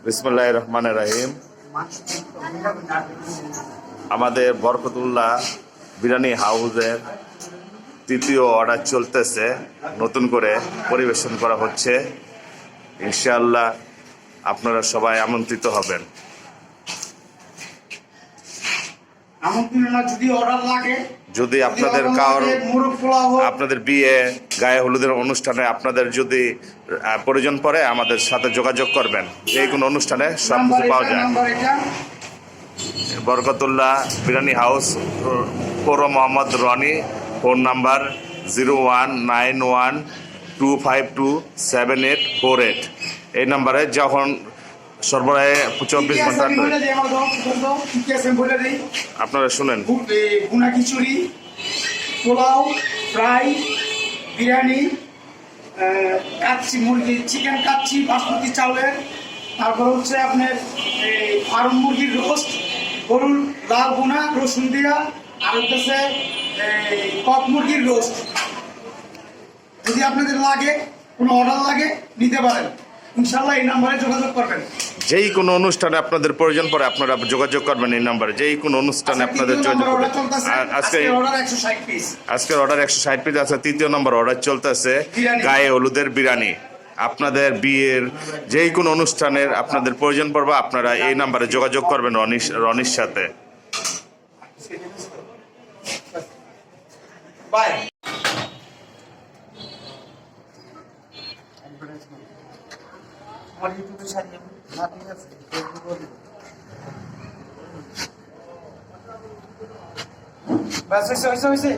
বিসমিল্লাহির রহমানির রহিম। আমাদের বরকতুল্লাহ বিরিয়ানি হাউসের তৃতীয় অর্ডার চলতেছে, নতুন করে পরিবেশন করা হচ্ছে। ইনশাআল্লাহ আপনারা সবাই আমন্ত্রিত হবেন। যদি আপনাদের আপনাদের বিয়ে, গায়ে হলুদের অনুষ্ঠানে আপনাদের যদি প্রয়োজন পড়ে আমাদের সাথে যোগাযোগ করবেন। যে কোনো অনুষ্ঠানে সব কিছু পাওয়া যায়। বরকতুল্লাহ বিরিয়ানি হাউস, পৌর মোহাম্মদ রনি, ফোন নাম্বার 0191252784 এই নাম্বারে যখন সরবরাহে 24 ঘন্টা। আপনারা শুনেন, ভুনা খিচুড়ি, পোলাও, ফ্রাই, বিরিয়ানি, কাচ্চি মুরগি, চিকেন কাচ্চি বাসমতি চাউলের, তারপর হচ্ছে আপনার ফার্ম মুরগির রোস্ট, গরুর লাল ভুনা রসুন দিয়া, আর হচ্ছে কক মুরগির রোস্ট। যদি আপনাদের লাগে, কোনো অর্ডার লাগে, নিতে পারেন। ইনশাআল্লাহ এই নাম্বারে যোগাযোগ করবেন। যেই কোনো অনুষ্ঠানে আপনাদের প্রয়োজন পড়ে আপনারা যোগাযোগ করবেন এই নাম্বারে। যেই কোনো অনুষ্ঠানে আপনাদের যোগাযোগ করবেন। আজকের অর্ডার 160 পিস আছে। তৃতীয় নম্বর অর্ডার চলতেছে গায়ে হলুদের বিরিয়ানি। আপনাদের বিয়ের যেই কোনো অনুষ্ঠানের আপনাদের প্রয়োজন পড়বে আপনারা এই নাম্বারে যোগাযোগ করবেন রনির সাথে। আমার ইউটিউবে ছাড়িয়ে না, ঠিক আছে, ফেসবুকেও দিব। বাস হয়েছে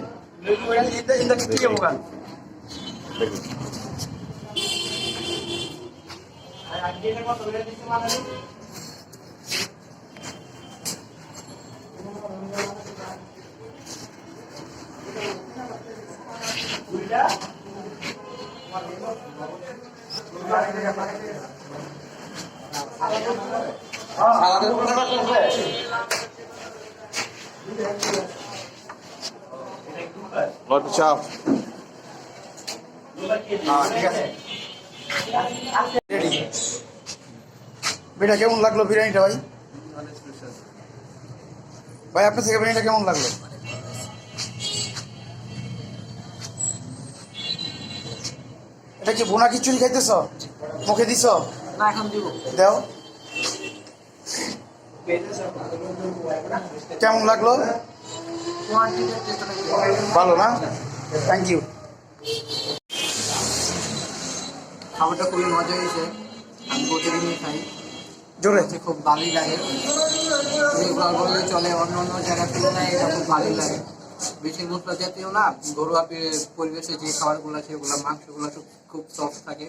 ইন্দাকে কি যাবো গান চাপ বিরিয়ানি কেমন লাগলো? বিরিয়ানিটা ভাই ভাই আপনার থেকে বিরিয়ানিটা কেমন লাগলো? এটা কি বোনা খিচুড়ি খাইতেছ? মুখে দিছ না? এখন দিব, দাও। কেমন লাগলো? ভালো না? Thank you. খাবারটা খুবই মজা হয়েছে। আমি প্রতিদিনই খাই, জোরে খুব ভালোই লাগে। বললে চলে, অন্য অন্য জায়গার তুলনায় এটা খুব ভালোই লাগে। বেশি মশলা জাতীয় না, ঘরোয়া পরিবেশে যে খাবারগুলো আছে ওগুলো, মাংসগুলো খুব সফট থাকে,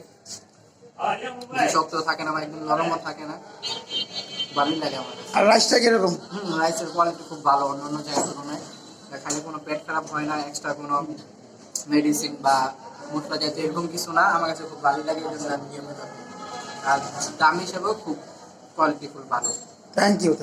শক্ত থাকে না, একদম নরমও থাকে না, ভালোই লাগে আমার। আর রাইসটা কিরকম? রাইসের কোয়ালিটি খুব ভালো অন্য অন্য জায়গার তুলনায়। খালি কোনো পেট খারাপ হয় না, এক্সট্রা কোনো মেডিসিন বা মশলা জাতীয় এরকম কিছু না। আমার কাছে খুব ভালোই লাগে, এই জন্য আমি নিয়মিত। আর দাম হিসেবেও খুব কোয়ালিটি খুব ভালো। Thank you.